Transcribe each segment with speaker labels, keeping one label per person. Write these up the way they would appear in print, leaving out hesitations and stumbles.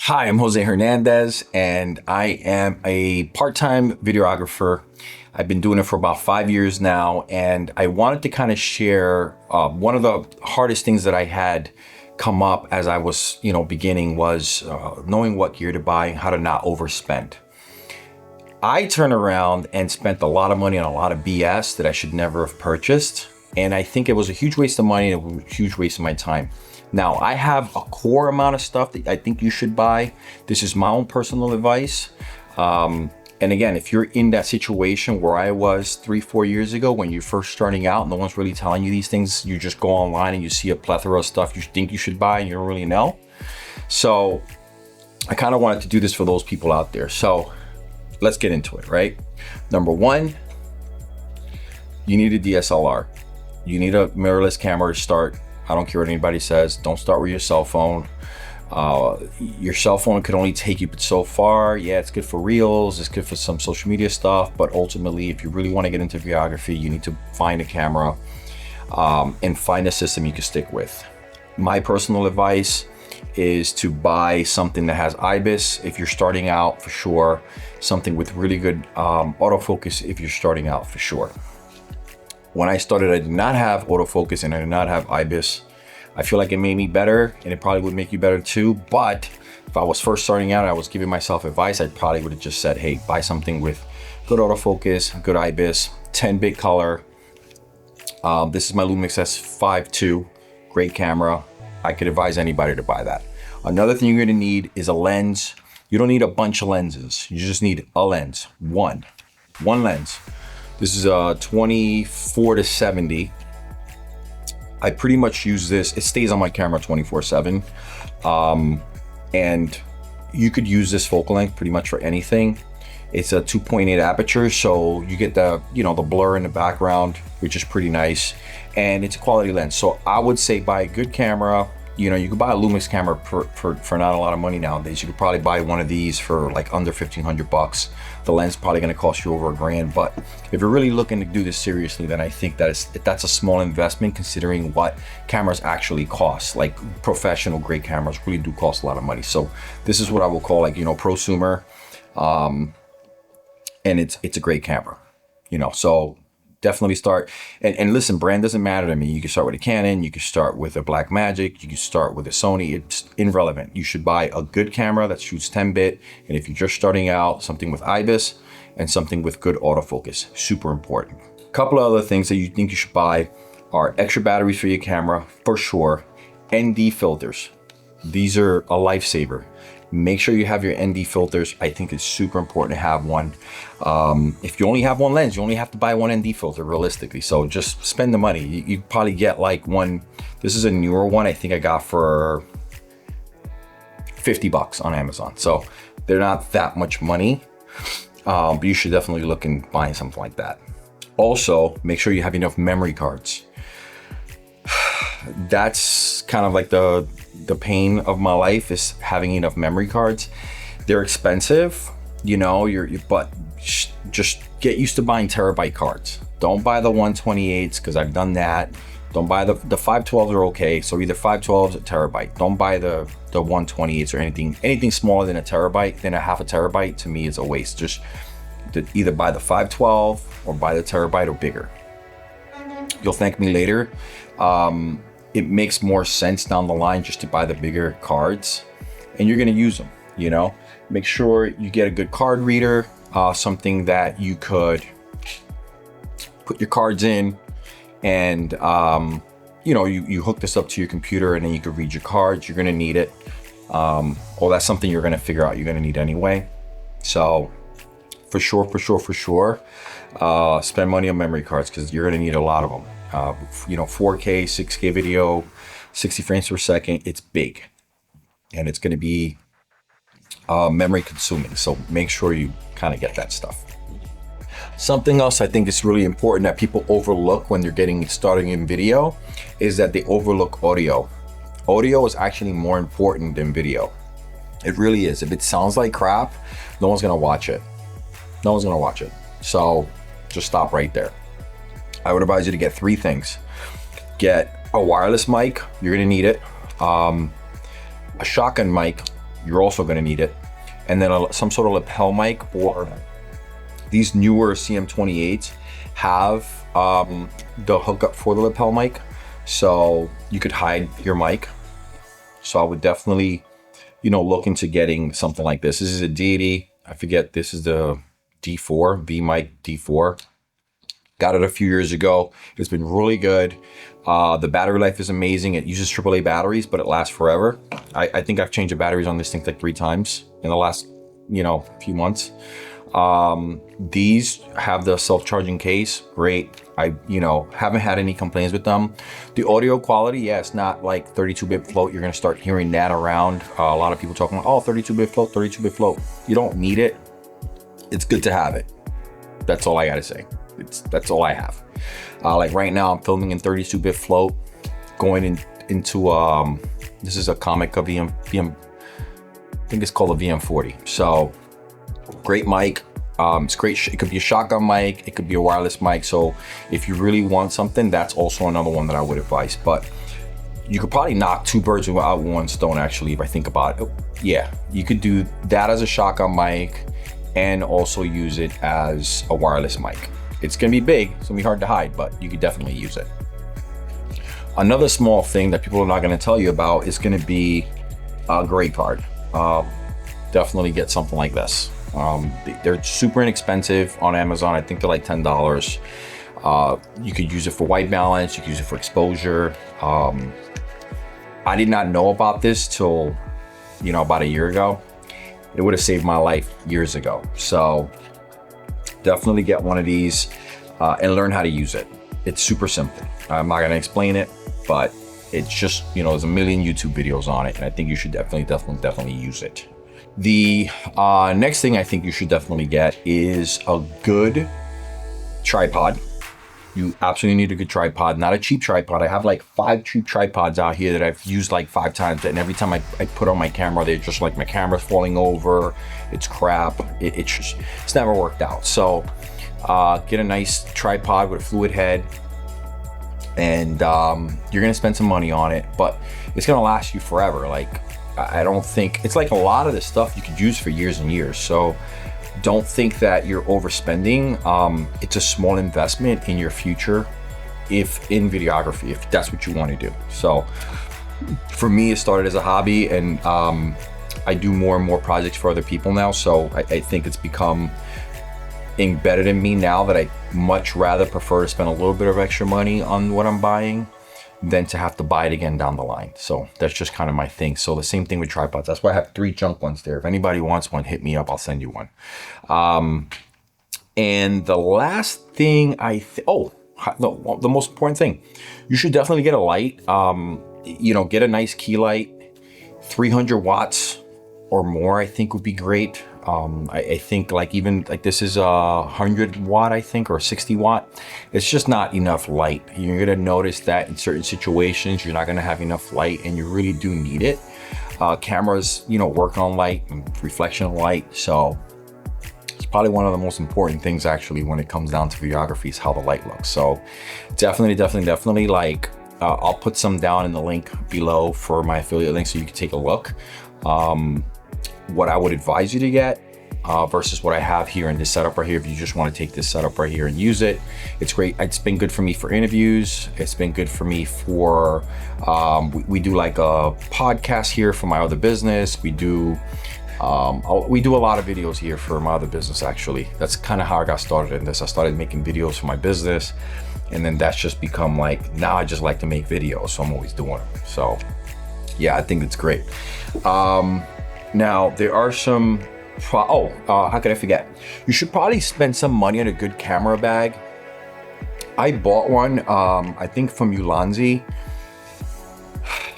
Speaker 1: Hi, I'm Jose Hernandez, and I am a part-time videographer. I've been doing it for about 5 years now, and I wanted to kind of share one of the hardest things that I had come up as I was, beginning was knowing what gear to buy, how to not overspend. I turned around and spent a lot of money on a lot of BS that I should never have purchased, and I think it was a huge waste of money and a huge waste of my time. Now, I have a core amount of stuff that I think you should buy. This is my own personal advice. And again, if you're in that situation where I was 3-4 years ago, when you're first starting out and no one's really telling you these things, you just go online and you see a plethora of stuff you think you should buy and you don't really know. So I kind of wanted to do this for those people out there. So let's get into it, right? Number one, you need a DSLR. You need a mirrorless camera to start. I don't care what anybody says. Don't start with your cell phone. Your cell phone could only take you so far. Yeah, it's good for reels. It's good for some social media stuff. But ultimately, if you really want to get into videography, you need to find a camera and find a system you can stick with. My personal advice is to buy something that has IBIS if you're starting out, for sure. Something with really good autofocus if you're starting out, for sure. When I started, I did not have autofocus and I did not have IBIS. I feel like it made me better, and it probably would make you better too. But if I was first starting out and I was giving myself advice, I probably would have just said, hey, buy something with good autofocus, good IBIS, 10-bit color. This is my Lumix S5 II, great camera. I could advise anybody to buy that. Another thing you're gonna need is a lens. You don't need a bunch of lenses. You just need a lens, one lens. This is a 24-70. I pretty much use this. It stays on my camera 24/7. And you could use this focal length pretty much for anything. It's a 2.8 aperture, so you get the blur in the background, which is pretty nice. And it's a quality lens. So I would say buy a good camera. You could buy a Lumix camera for not a lot of money nowadays. You could probably buy one of these for like under $1,500. The lens is probably going to cost you over $1,000. But if you're really looking to do this seriously, then I think that's a small investment considering what cameras actually cost. Like professional grade cameras really do cost a lot of money. So this is what I will call like, prosumer. And it's a great camera, so definitely start. And listen, brand doesn't matter to me. You can start with a Canon, you can start with a Blackmagic, you can start with a Sony. It's irrelevant. You should buy a good camera that shoots 10-bit. And if you're just starting out, something with IBIS and something with good autofocus, super important. A couple of other things that you think you should buy are extra batteries for your camera, for sure. ND filters. These are a lifesaver. Make sure you have your ND filters. I think it's super important to have one. If you only have one lens, you only have to buy one ND filter realistically. So just spend the money. You probably get like one. This is a newer one. I think I got for $50 on Amazon. So they're not that much money, but you should definitely look in buying something like that. Also, make sure you have enough memory cards. That's kind of like the pain of my life, is having enough memory cards. They're expensive, but just get used to buying terabyte cards. Don't buy the 128s, because I've done that. Don't buy the 512s are okay. So either 512s or terabyte. Don't buy the 128s or anything smaller than a terabyte, than a half a terabyte. To me, is a waste. Just either buy the 512 or buy the terabyte or bigger. You'll thank me later. It makes more sense down the line just to buy the bigger cards, and you're going to use them. Make sure you get a good card reader, something that you could put your cards in, and you hook this up to your computer, and then you can read your cards. You're going to need it. That's something you're going to figure out you're going to need anyway. So for sure, spend money on memory cards, because you're going to need a lot of them. 4K, 6K video, 60 frames per second, it's big. And it's going to be memory consuming. So make sure you kind of get that stuff. Something else I think is really important that people overlook when they're getting started in video is that they overlook audio. Audio is actually more important than video. It really is. If it sounds like crap, no one's going to watch it. So just stop right there. I would advise you to get 3 things. Get a wireless mic, you're gonna need it. A shotgun mic, you're also gonna need it. And then some sort of lapel mic, or these newer CM28s have the hookup for the lapel mic, so you could hide your mic. So I would definitely, look into getting something like this. This is a deity. I forget, this is the D4, V-Mic D4. Got it a few years ago. It's been really good. The battery life is amazing. It uses AAA batteries, but it lasts forever. I think I've changed the batteries on this thing like 3 times in the last, few months. These have the self-charging case. Great. I, haven't had any complaints with them. The audio quality, yeah, it's not like 32-bit float. You're going to start hearing that around. A lot of people talking about, oh, 32-bit float, 32-bit float. You don't need it. It's good to have it. That's all I got to say. That's all I have. Like right now, I'm filming in 32-bit float, going into this is a Comic VM. I think it's called a VM40. So great mic. It's great. It could be a shotgun mic. It could be a wireless mic. So if you really want something, that's also another one that I would advise. But you could probably knock 2 birds with one stone, actually, if I think about it. Yeah, you could do that as a shotgun mic and also use it as a wireless mic. It's gonna be big, it's gonna be hard to hide, but you could definitely use it. Another small thing that people are not gonna tell you about is gonna be a grade card. Definitely get something like this. They're super inexpensive on Amazon. I think they're like $10. You could use it for white balance, you could use it for exposure. I did not know about this till, about a year ago. It would have saved my life years ago. So definitely get one of these and learn how to use it. It's super simple. I'm not gonna explain it, but it's just, there's a million YouTube videos on it, and I think you should definitely use it. The next thing I think you should definitely get is a good tripod. You absolutely need a good tripod, not a cheap tripod. I have like 5 cheap tripods out here that I've used like 5 times, and every time I put on my camera, they're just like, my camera's falling over, it's crap. It's never worked out. So get a nice tripod with a fluid head, and you're gonna spend some money on it, but it's gonna last you forever. Like, I don't think, it's like a lot of this stuff you could use for years and years. So don't think that you're overspending. It's a small investment in your future if in videography, if that's what you want to do. So for me, it started as a hobby, and I do more and more projects for other people now. So I think it's become embedded in me now that I much rather prefer to spend a little bit of extra money on what I'm buying than to have to buy it again down the line. So that's just kind of my thing. So the same thing with tripods. That's why I have 3 junk ones there. If anybody wants one, hit me up, I'll send you one. And the last thing the most important thing, you should definitely get a light. Get a nice key light. 300 watts or more, I think would be great. I think like even like this is 100 watt, I think, or 60 watt. It's just not enough light. You're gonna notice that in certain situations, you're not gonna have enough light, and you really do need it. Cameras, work on light and reflection of light. So it's probably one of the most important things actually when it comes down to videography is how the light looks. So definitely like, I'll put some down in the link below for my affiliate link so you can take a look. What I would advise you to get versus what I have here in this setup right here. If you just want to take this setup right here and use it, it's great. It's been good for me for interviews. It's been good for me for, we do like a podcast here for my other business. We do a lot of videos here for my other business, actually. That's kind of how I got started in this. I started making videos for my business, and then that's just become like, now I just like to make videos, so I'm always doing them. So yeah, I think it's great. Now there are some, how could I forget? You should probably spend some money on a good camera bag. I bought one, I think from Ulanzi.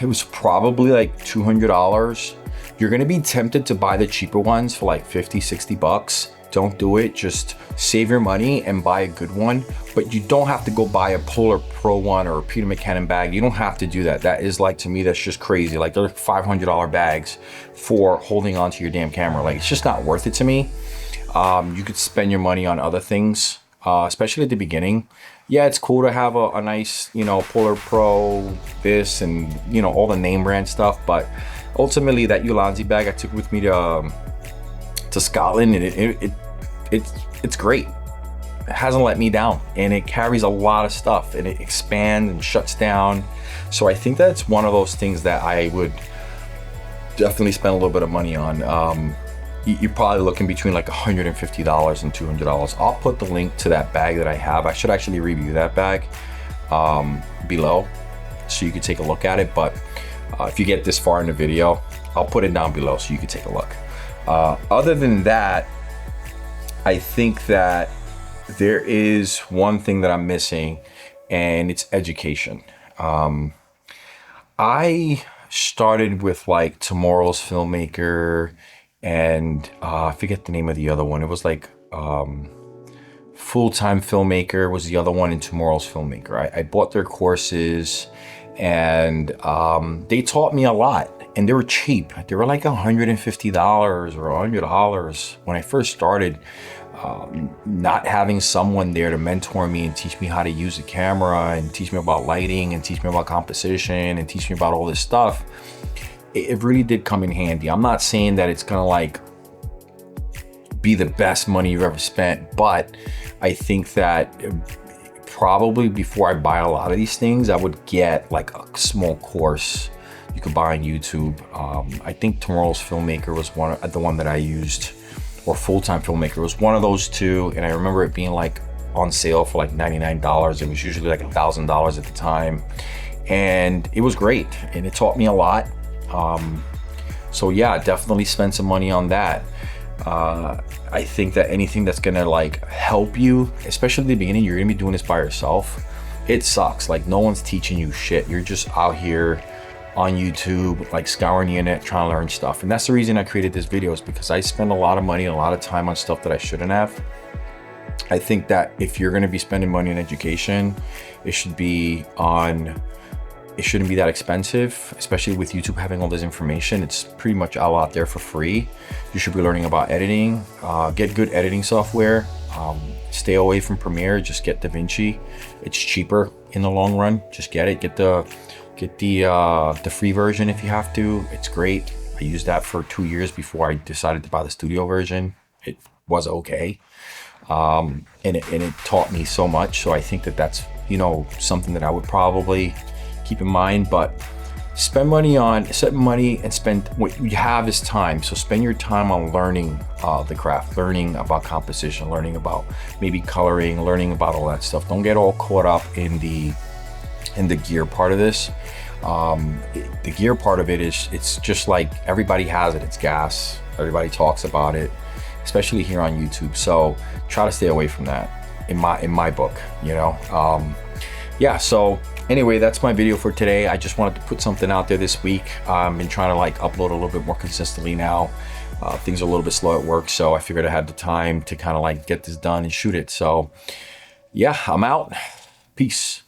Speaker 1: It was probably like $200. You're gonna be tempted to buy the cheaper ones for like 50, 60 bucks. Don't do it. Just save your money and buy a good one. But you don't have to go buy a Polar Pro one or a Peter McKinnon bag. You don't have to do that. That is like, to me, that's just crazy. Like, they're $500 bags for holding onto your damn camera. Like, it's just not worth it to me. You could spend your money on other things, especially at the beginning. Yeah, it's cool to have a nice, Polar Pro, this and, all the name brand stuff. But ultimately that Ulanzi bag I took with me to Scotland, and it's great. It hasn't let me down, and it carries a lot of stuff, and it expands and shuts down. So I think that's one of those things that I would definitely spend a little bit of money on. You're probably looking between like $150 and $200. I'll put the link to that bag that I have. I should actually review that bag below so you can take a look at it. But if you get this far in the video, I'll put it down below so you can take a look. Other than that, I think that there is one thing that I'm missing, and it's education. I started with like Tomorrow's Filmmaker, and I forget the name of the other one. It was like Full-Time Filmmaker was the other one, in Tomorrow's Filmmaker. I bought their courses, and they taught me a lot, and they were cheap. They were like $150 or $100 when I first started. Not having someone there to mentor me and teach me how to use a camera and teach me about lighting and teach me about composition and teach me about all this stuff, it really did come in handy. I'm not saying that it's gonna like be the best money you've ever spent, but I think that probably before I buy a lot of these things, I would get like a small course you could buy on YouTube. I think Tomorrow's Filmmaker was the one that I used, or Full-Time Filmmaker was one of those two, and I remember it being like on sale for like $99. It was usually like $1,000 at the time, and it was great, and it taught me a lot. So yeah, definitely spend some money on that. I think that anything that's gonna like help you, especially at the beginning, you're gonna be doing this by yourself. It sucks, like no one's teaching you shit. You're just out here on YouTube, like scouring the internet, trying to learn stuff. And that's the reason I created this video, is because I spend a lot of money and a lot of time on stuff that I shouldn't have. I think that if you're gonna be spending money on education, it shouldn't be that expensive, especially with YouTube having all this information. It's pretty much all out there for free. You should be learning about editing, get good editing software, stay away from Premiere, just get DaVinci. It's cheaper in the long run. Just get it, get the free version if you have to. It's great. I used that for 2 years before I decided to buy the studio version. It was okay. And it taught me so much. So I think that that's, something that I would probably keep in mind. But set money and spend what you have is time. So spend your time on learning the craft, learning about composition, learning about maybe coloring, learning about all that stuff. Don't get all caught up in the gear part of this. The gear part of it is, it's just like everybody has it. It's gas. Everybody talks about it, especially here on YouTube. So try to stay away from that in my book, yeah. So anyway, that's my video for today. I just wanted to put something out there this week. I've been trying to like upload a little bit more consistently now. Things are a little bit slow at work, so I figured I had the time to kind of like get this done and shoot it. So yeah, I'm out. Peace.